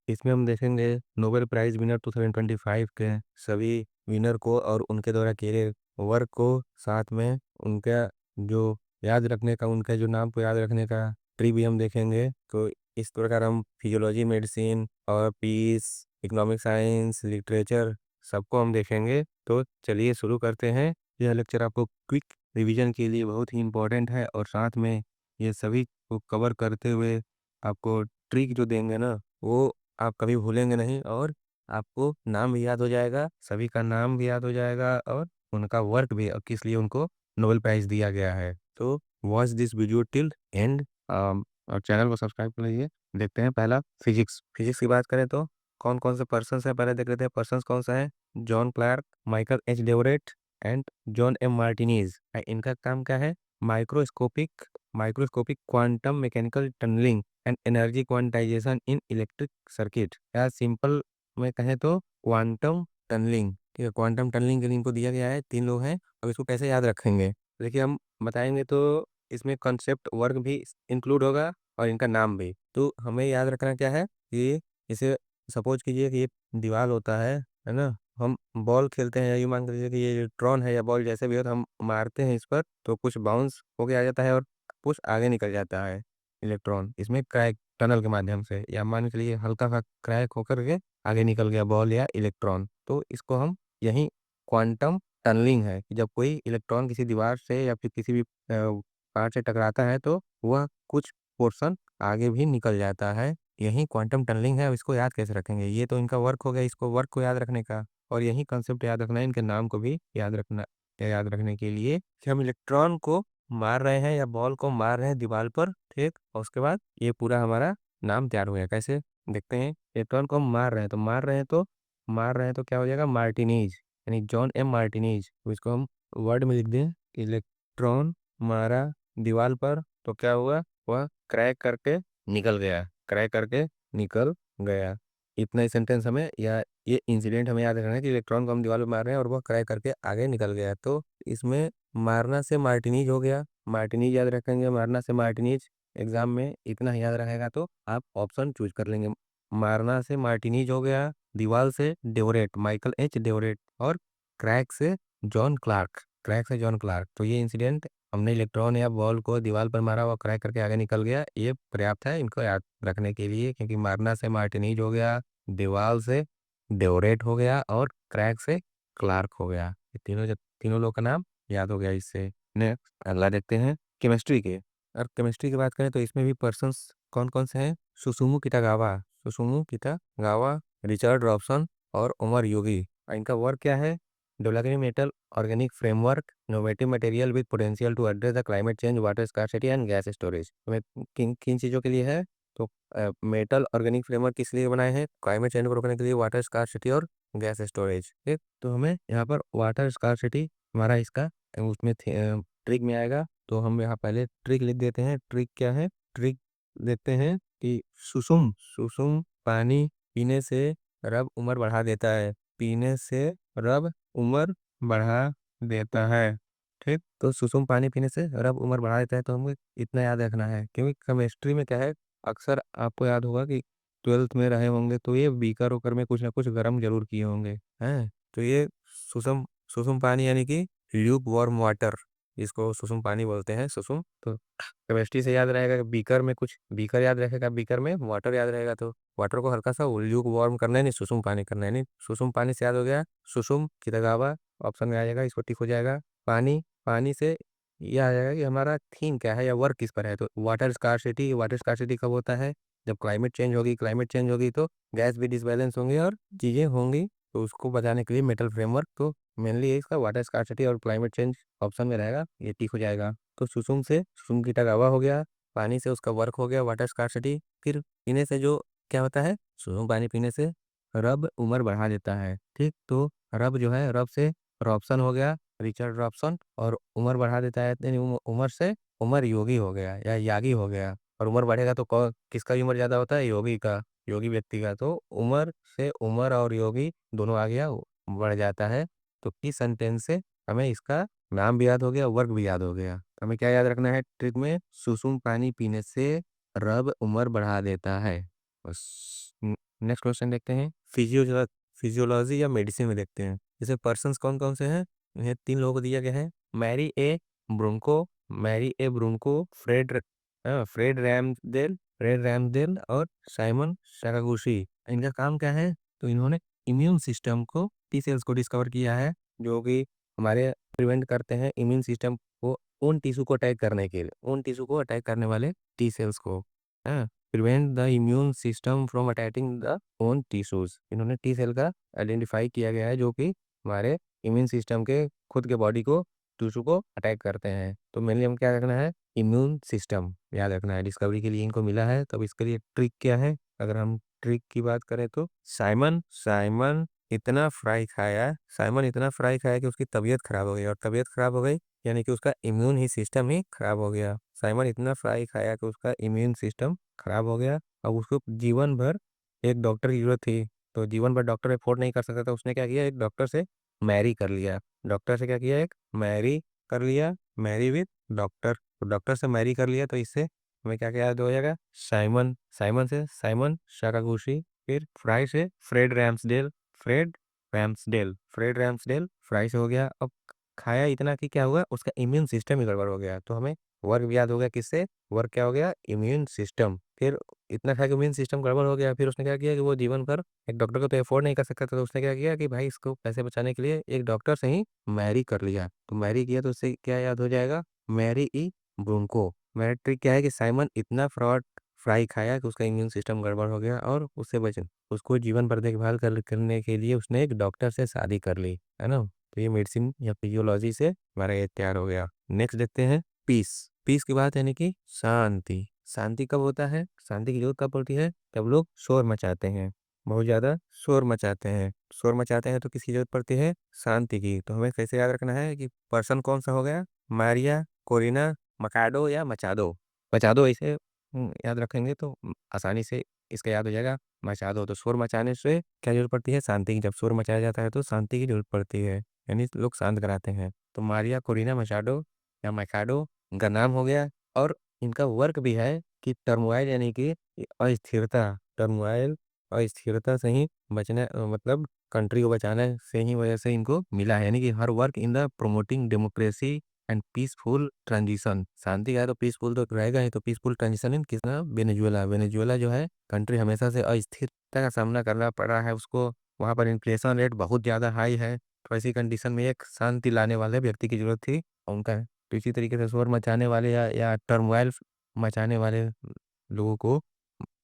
इसमें हम देखेंगे नोबेल प्राइज विनर 2025 के सभी विनर को और उनके द्वारा किए गए वर्क को, साथ में उनका जो याद रखने का, उनके जो नाम को याद रखने का ट्री भी हम देखेंगे। तो इस प्रकार हम फिजियोलॉजी, मेडिसिन और पीस, इकोनॉमिक साइंस, लिटरेचर सबको हम देखेंगे। तो चलिए शुरू करते हैं। यह लेक्चर आपको क्विक रिवीजन के लिए बहुत ही इम्पोर्टेंट है और साथ में ये सभी को कवर करते हुए आपको ट्रिक जो देंगे ना, वो आप कभी भूलेंगे नहीं और आपको नाम भी याद हो जाएगा, सभी का नाम भी याद हो जाएगा और उनका वर्क भी, और किस लिए उनको नोबेल प्राइज दिया गया है। तो watch this video till and और चैनल को सब्सक्राइब कर लीजिए। देखते हैं पहला फिजिक्स। फिजिक्स की बात करें तो कौन कौन से पर्सन है पहले देख लेते हैं। पर्सन कौन सा है? John Clarke, Michael H Devoret and John M Martinis. इनका काम क्या है? Microscopic microscopic quantum mechanical tunneling and energy quantization in electric circuit, या सिंपल में कहें तो क्वांटम टनलिंग। ठीक है, क्वांटम टनलिंग के लिए इनको दिया गया है। 3 लोग हैं। अब इसको कैसे याद रखेंगे देखिए, हम बताएंगे तो इसमें कॉन्सेप्ट वर्क भी इंक्लूड होगा और इनका नाम भी। तो हमें याद रखना क्या है कि इसे सपोज कीजिए कि ये दीवार होता है ना। हम बॉल खेलते हैं, या यूँ मान के लीजिए कि ये इलेक्ट्रॉन है या बॉल जैसे भी हो, तो हम मारते हैं इस पर तो कुछ बाउंस होके आ जाता है और कुछ आगे निकल जाता है इलेक्ट्रॉन इसमें क्रैक टनल के माध्यम से, या मान के लिए हल्का सा क्रैक होकर के आगे निकल गया बॉल या इलेक्ट्रॉन। तो इसको हम यही क्वांटम टनलिंग है कि जब कोई इलेक्ट्रॉन किसी दीवार से या फिर किसी भी पार्ट से टकराता है तो वह कुछ पोर्शन आगे भी निकल जाता है। यही क्वांटम टनलिंग है। अब इसको याद कैसे रखेंगे? ये तो इनका वर्क हो गया, इसको वर्क को याद रखने का, और यही कंसेप्ट याद रखना है, इनके नाम को भी याद रखना। याद रखने के लिए कि हम इलेक्ट्रॉन को मार रहे हैं या बॉल को मार रहे हैं दीवार पर, ठीक। और उसके बाद ये पूरा हमारा नाम तैयार हो गया। कैसे देखते हैं? इलेक्ट्रॉन को हम मार रहे हैं तो क्या हो जाएगा? मार्टिनीज, यानी जॉन एम मार्टिनीज। तो इसको हम वर्ड में लिख दें, इलेक्ट्रॉन मारा दीवार पर तो क्या हुआ? वह क्रैक करके निकल गया, क्रैक करके निकल गया। इतना ही सेंटेंस हमें, या ये इंसिडेंट हमें याद रखना है कि इलेक्ट्रॉन को हम दीवार पर मार रहे हैं और वह क्रैक करके आगे निकल गया। तो इसमें मारना से मार्टिनीज हो गया, मार्टिनीज याद रखेंगे, मारना से मार्टिनीज। एग्जाम में इतना ही याद रहेगा तो आप ऑप्शन चूज कर लेंगे। मारना से मार्टिनीज हो गया, दीवार से डेवरेट, माइकल एच डेवरेट, और क्रैक से जॉन क्लार्क, क्रैक से जॉन क्लार्क। तो ये इंसिडेंट, हमने इलेक्ट्रॉन या बॉल को दीवार पर मारा, वो क्रैक करके आगे निकल गया, ये पर्याप्त है इनको याद रखने के लिए। क्योंकि मारना से मार्टिनीज हो गया, दीवार से डेवरेट हो गया और क्रैक से क्लार्क हो गया। ये तीनों लोग का नाम याद हो गया इससे। नेक्स्ट अगला देखते हैं केमिस्ट्री के। और केमिस्ट्री की बात करें तो इसमें भी पर्सन्स कौन कौन से हैं? सुसुमु किटागावा, रिचर्ड रॉबसन और उमर योगी। और इनका वर्क क्या है? Developing metal organic framework, innovative material with potential to address the climate change, water scarcity and gas storage. हमें किन किन चीज़ों के लिए है? तो मेटल ऑर्गेनिक फ्रेमवर्क किस लिए बनाए हैं? क्लाइमेट चेंज को रोकने के लिए, वाटर स्कार्सिटी और गैस स्टोरेज। ठीक, तो हमें यहाँ पर वाटर स्कार्सिटी हमारा इसका उसमें ट्रिक में आएगा। तो हम यहाँ पहले ट्रिक लिख देते हैं। ट्रिक क्या है? ट्रिक देखते हैं कि सुसुम सुसुम पानी पीने से रब उम्र बढ़ा देता है, पीने से रब उम्र बढ़ा देता है। ठीक, तो सुसुम पानी पीने से रब उम्र बढ़ा देता है। तो हमें इतना याद रखना है, क्योंकि केमिस्ट्री में क्या है, अक्सर आपको याद होगा कि 12th में रहे होंगे तो ये बीकर होकर में कुछ ना कुछ गर्म जरूर किए होंगे, हैं। तो ये सुसुम सुसुम पानी यानी कि ल्यूक वार्म वाटर, इसको सुसुम पानी बोलते हैं, सुसुम। तो केमिस्ट्री से याद रहेगा कि बीकर में कुछ, बीकर याद रखेगा, बीकर में वाटर याद रहेगा, तो वाटर को हल्का सा ल्यूक वार्म करना है, नहीं सुसुम पानी करना है। नहीं, सुसुम पानी से याद हो गया सुसुम कितागावा, ऑप्शन में आ जाएगा, इसको टिक हो जाएगा। पानी, पानी से ये आ जाएगा कि हमारा थीम क्या है या वर्क किस पर है। तो वाटर स्कार्सिटी, वाटर स्कार्सिटी कब होता है? जब क्लाइमेट चेंज होगी, क्लाइमेट चेंज होगी तो गैस भी डिसबैलेंस होंगे और चीज़ें होंगी, तो उसको बचाने के लिए मेटल फ्रेमवर्क। तो मेनली ये इसका वाटर स्कार्सिटी और क्लाइमेट चेंज ऑप्शन में रहेगा, ये टिक हो जाएगा। तो सुसुम की टगावा हो गया, पानी से उसका वर्क हो गया वाटर स्कार्सिटी। फिर पीने से जो क्या होता है? सुसुम पानी पीने से रब उम्र बढ़ा देता है। ठीक, तो रब जो है, रब से रॉबसन हो गया, रिचर्ड रॉबसन, और उम्र बढ़ा देता है, यानी उम्र से उमर योगी हो गया या यागी हो गया। और उम्र बढ़ेगा तो किसका उम्र ज़्यादा होता है? योगी का, योगी व्यक्ति का। तो उम्र से उमर और योगी दोनों आ गया, बढ़ जाता है। तो किस सेंटेंस से हमें इसका नाम भी याद हो गया, वर्ग भी याद हो गया। हमें क्या याद रखना है ट्रिक में? सुसुम पानी पीने से रब उम्र बढ़ा देता है, बस। नेक्स्ट क्वेश्चन देखते हैं, फिजियोलॉजी या मेडिसिन में देखते हैं। जैसे पर्सन्स कौन कौन से हैं, इन्हें 3 लोगों को दिया गया है, ब्रुनको मैरी ए ब्रुनको, फ्रेड रैमदेल और साइमन सकागुची। इनका काम क्या है, तो इन्होंने इम्यून सिस्टम को, टी सेल्स को डिस्कवर किया है, जो कि हमारे प्रिवेंट करते हैं इम्यून सिस्टम को उन टिश्यू को अटैक करने के लिए, उन टिश्यू को अटैक करने वाले टी सेल्स को, prevent the immune system from attacking the own tissues. इन्होंने टी सेल का आइडेंटिफाई किया गया है, जो कि हमारे इम्यून सिस्टम के खुद के बॉडी को, टिश्यू को अटैक करते हैं। तो मेनली हम क्या रखना है, इम्यून सिस्टम याद रखना है। डिस्कवरी के लिए इनको मिला है, तब इसके लिए ट्रिक क्या है, अगर हम ट्रिक की बात करें तो साइमन साइमन साइमन इतना फ्राई खाया कि उसकी तबीयत खराब हो गई, और तबीयत खराब हो गई यानी कि उसका इम्यून ही सिस्टम ही खराब हो गया। साइमन इतना फ्राई खाया कि उसका इम्यून सिस्टम खराब हो गया, अब उसको जीवन भर एक डॉक्टर की जरूरत थी। तो जीवन भर डॉक्टर अफोर्ड नहीं कर सकता था, उसने क्या किया, एक डॉक्टर से मैरी कर लिया। डॉक्टर से क्या किया, एक मैरी कर लिया, मैरी विद डॉक्टर। तो डॉक्टर से मैरी कर लिया, तो इससे हमें क्या क्या याद हो जाएगा, साइमन, साइमन से साइमन शाकागुची, फिर फ्राई से फ्रेड रैम्सडेल फ्राई से हो गया। अब खाया इतना कि क्या हुआ, उसका इम्यून सिस्टम ही गड़बड़ हो गया। तो हमें वर्क भी याद हो गया, किससे, वर्क क्या हो गया, इम्यून सिस्टम। फिर इतना खाया कि इम्यून सिस्टम गड़बड़ हो गया, फिर उसने क्या किया कि वो जीवन भर एक डॉक्टर को तो अफोर्ड नहीं कर सकता था, तो उसने क्या किया कि भाई इसको पैसे बचाने के लिए एक डॉक्टर से ही मैरी कर लिया। तो मैरी किया तो उससे क्या याद हो जाएगा, मैरी ई ब्रूनको। मेरा ट्रिक क्या है कि साइमन इतना फ्राई खाया कि उसका इम्यून सिस्टम गड़बड़ हो गया, और उससे बच उसको जीवन भर देखभाल करने के लिए उसने एक डॉक्टर से शादी कर ली, है ना। तो ये मेडिसिन या फिजियोलॉजी से हमारा ये तैयार हो गया। नेक्स्ट देखते हैं पीस। पीस की बात यानी कि शांति। शांति कब होता है, शांति की जरूरत कब पड़ती है, जब लोग शोर मचाते हैं, बहुत ज्यादा शोर मचाते हैं। शोर मचाते हैं तो किसकी जरूरत पड़ती है, शांति की। तो हमें कैसे याद रखना है कि पर्सन कौन सा हो गया, मारिया कोरिना मकाडो या मचादो। मचादो ऐसे याद रखेंगे तो आसानी से इसका याद हो जाएगा, मचादो। तो शोर मचाने से क्या जरूरत पड़ती है, शांति की। जब शोर मचाया जाता है तो शांति की जरूरत पड़ती है, यानी लोग शांत कराते हैं। तो मारिया कोरिना मचाडो या मकाडो इनका नाम हो गया। और इनका वर्क भी है कि टर्मोइल यानी कि अस्थिरता से ही बचना, मतलब कंट्री को बचाने से ही वजह से इनको मिला है, यानी कि her work in the promoting democracy and peaceful transition. शांति का है तो पीसफुल तो रहेगा ही, तो पीसफुल ट्रांजिशन इन किसना, वेनेजुएला। वेनेजुएला जो है कंट्री हमेशा से अस्थिरता का सामना करना पड़ा है उसको, वहाँ पर इन्फ्लेशन रेट बहुत ज़्यादा हाई है। तो ऐसी कंडीशन में एक शांति लाने वाले व्यक्ति की जरूरत थी, उनका। तो इसी तरीके से शोर मचाने वाले या टर्मोइल मचाने वाले लोगों को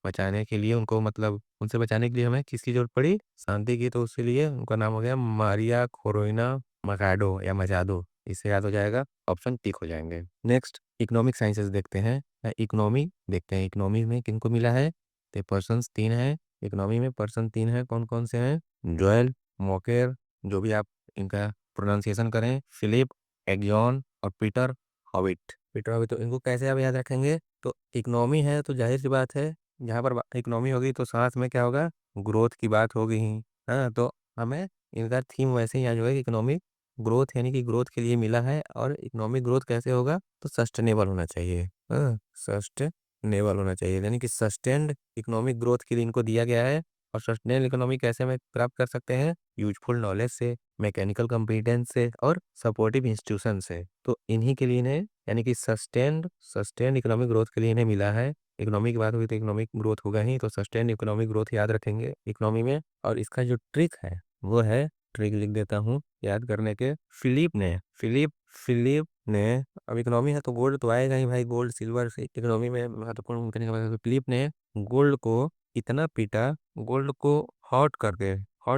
बचाने के लिए, उनको मतलब उनसे बचाने के लिए हमें किसकी जरूरत पड़ी, शांति की। तो उसके लिए उनका नाम हो गया मारिया कोरोना मकाडो या मजादो। इससे याद हो जाएगा, ऑप्शन टिक हो जाएंगे। नेक्स्ट इकोनॉमिक साइंसेस देखते हैं, इकोनॉमी देखते हैं। इकोनॉमी में किनको मिला है, तो पर्सन 3 है इकोनॉमी में। पर्सन 3 है, कौन कौन से हैं, जोएल मोकेर, जो भी आप इनका प्रोनाउंसिएशन करें, फिलिप एग्जॉन और पीटर हॉविट। पीटर हॉविट, तो इनको कैसे आप याद रखेंगे, तो इकोनॉमी है तो जाहिर सी बात है, जहाँ पर इकोनॉमी होगी तो साथ में क्या होगा, ग्रोथ की बात होगी ही। हाँ, तो हमें इनका थीम वैसे ही याद होगा कि इकोनॉमिक ग्रोथ, यानी कि ग्रोथ के लिए मिला है। और इकोनॉमिक ग्रोथ कैसे होगा, तो सस्टेनेबल होना चाहिए। हाँ, सस्टेनेबल होना चाहिए, यानी कि सस्टेन्ड इकोनॉमिक ग्रोथ के लिए इनको दिया गया है। और सस्टेनेबल इकोनॉमी कैसे में प्राप्त कर सकते हैं, यूजफुल नॉलेज से, मैकेनिकल कॉम्पिटेंस से और सपोर्टिव इंस्टीट्यूशन से। तो इन्हीं के लिए इन्हें, यानी कि सस्टेन्ड इकोनॉमिक ग्रोथ के लिए इन्हें मिला है। इकोनॉमी की बात हुई तो इकोनॉमिक ग्रोथ होगा ही, तो सस्टेन इकोनॉमिक ग्रोथ याद रखेंगे इकोनॉमी में। और इसका जो ट्रिक है वो है, ट्रिक लिख देता हूँ याद करने के, फिलिप ने अब इकोनॉमी है तो गोल्ड तो आएगा ही भाई, गोल्ड सिल्वर से इकोनॉमी में महत्वपूर्ण करने के बाद, तो फिलिप ने गोल्ड को इतना पीटा, गोल्ड को हॉट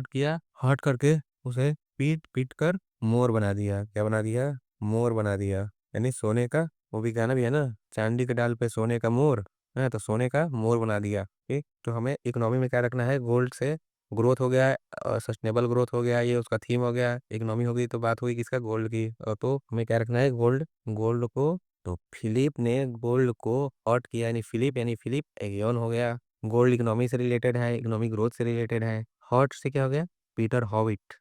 किया, हॉट करके उसे पीट पीट कर मोर बना दिया। क्या बना दिया, मोर बना दिया, यानी सोने का। वो भी गाना भी है ना, चांदी के डाल पे सोने का मोर, है तो सोने का मोर बना दिया। ठीक, तो हमें इकोनॉमी में क्या रखना है, गोल्ड से ग्रोथ हो गया, सस्टेनेबल ग्रोथ हो गया, ये उसका थीम हो गया। इकोनॉमी होगी तो बात हुई किसका, गोल्ड की। तो हमें क्या रखना है, गोल्ड, गोल्ड को। तो फिलिप ने गोल्ड को हॉट किया, यानी फिलिप एगियोन हो गया। गोल्ड इकोनॉमी से रिलेटेड है, इकोनॉमिक ग्रोथ से रिलेटेड है। हॉट से क्या हो गया, पीटर हॉविट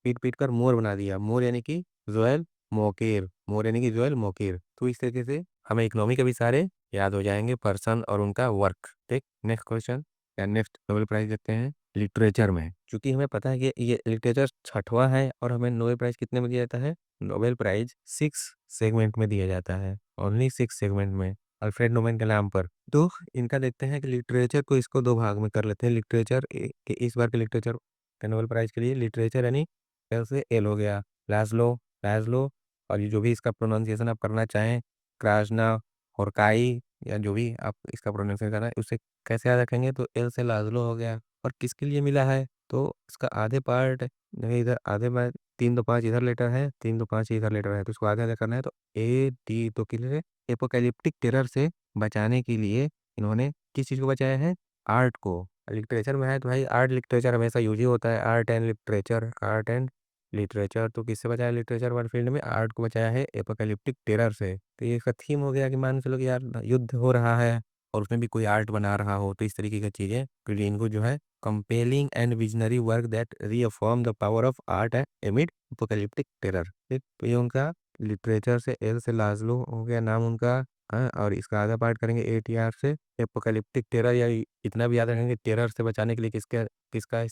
पीट पीट कर मोर बना दिया। मोर यानी कि जोएल मोकेर। तो इस तरीके से हमें इकोनॉमी के भी सारे याद हो जाएंगे, पर्सन और उनका वर्क। ठीक, नेक्स्ट क्वेश्चन। या नेक्स्ट नोबेल प्राइज देते हैं लिटरेचर में, क्योंकि हमें पता है कि ये लिटरेचर छठवां है और हमें नोबेल प्राइज कितने में दिया जाता है, नोबेल प्राइज 6 सेगमेंट में दिया जाता है, ओनली 6 सेगमेंट में, अल्फ्रेड नोबेल के नाम पर। तो इनका देखते हैं कि लिटरेचर को इसको दो भाग में कर लेते हैं। लिटरेचर के इस बार के लिटरेचर के नोबेल प्राइज के लिए लिटरेचर यानी एल से एल हो गया, लाजलो, लाजलो, और ये जो भी इसका प्रोनाउंसिएशन आप करना चाहें, क्राजना और काई, या जो भी आप इसका प्रोनाउंसिएशन करना है उससे कैसे याद रखेंगे, तो एल से लाजलो हो गया। और किसके लिए मिला है, तो इसका आधे पार्ट नहीं, इधर आधे में 3 2 5 इधर लेटर है, 3 2 5 इधर लेटर है, तो इसको आधे आधे करना है, तो ए डी तो किले एपोकैलिप्टिक टेरर से बचाने के लिए इन्होंने किस चीज़ को बचाया है, आर्ट को। लिटरेचर में है तो भाई आर्ट लिटरेचर हमेशा यूज ही होता है, art and literature, art and literature. तो किससे बचाया लिटरेचर वाले फील्ड में, आर्ट को बचाया है एपोकैलिप्टिक टेरर से। तो ये इसका थीम हो गया कि मान के चलो कि यार युद्ध हो रहा है और उसमें भी कोई आर्ट बना रहा हो, तो इस तरीके की चीज़ें फिर इनको जो है compelling and visionary work that reaffirm the power of art एमिड apocalyptic terror. ठीक, तो ये उनका लिटरेचर से एल से लाजलो हो गया नाम उनका। हाँ, और इसका आधा पार्ट करेंगे ए टी आर से एपोकैलिप्टिक टेरर, या इतना भी याद रखेंगे टेरर से बचाने के लिए किसका किसका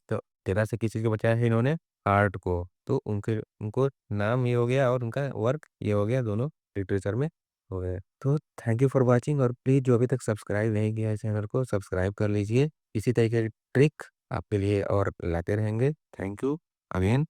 टेरर से किस चीज़ को बचाया है इन्होंने, आर्ट को। तो उनके उनको नाम ये हो गया और उनका वर्क ये हो गया, दोनों लिटरेचर में हो गए। तो थैंक यू फॉर वाचिंग, और प्लीज़ जो अभी तक सब्सक्राइब नहीं किया है चैनल को सब्सक्राइब कर लीजिए। इसी तरीके की ट्रिक आपके लिए और लाते रहेंगे। Thank you again.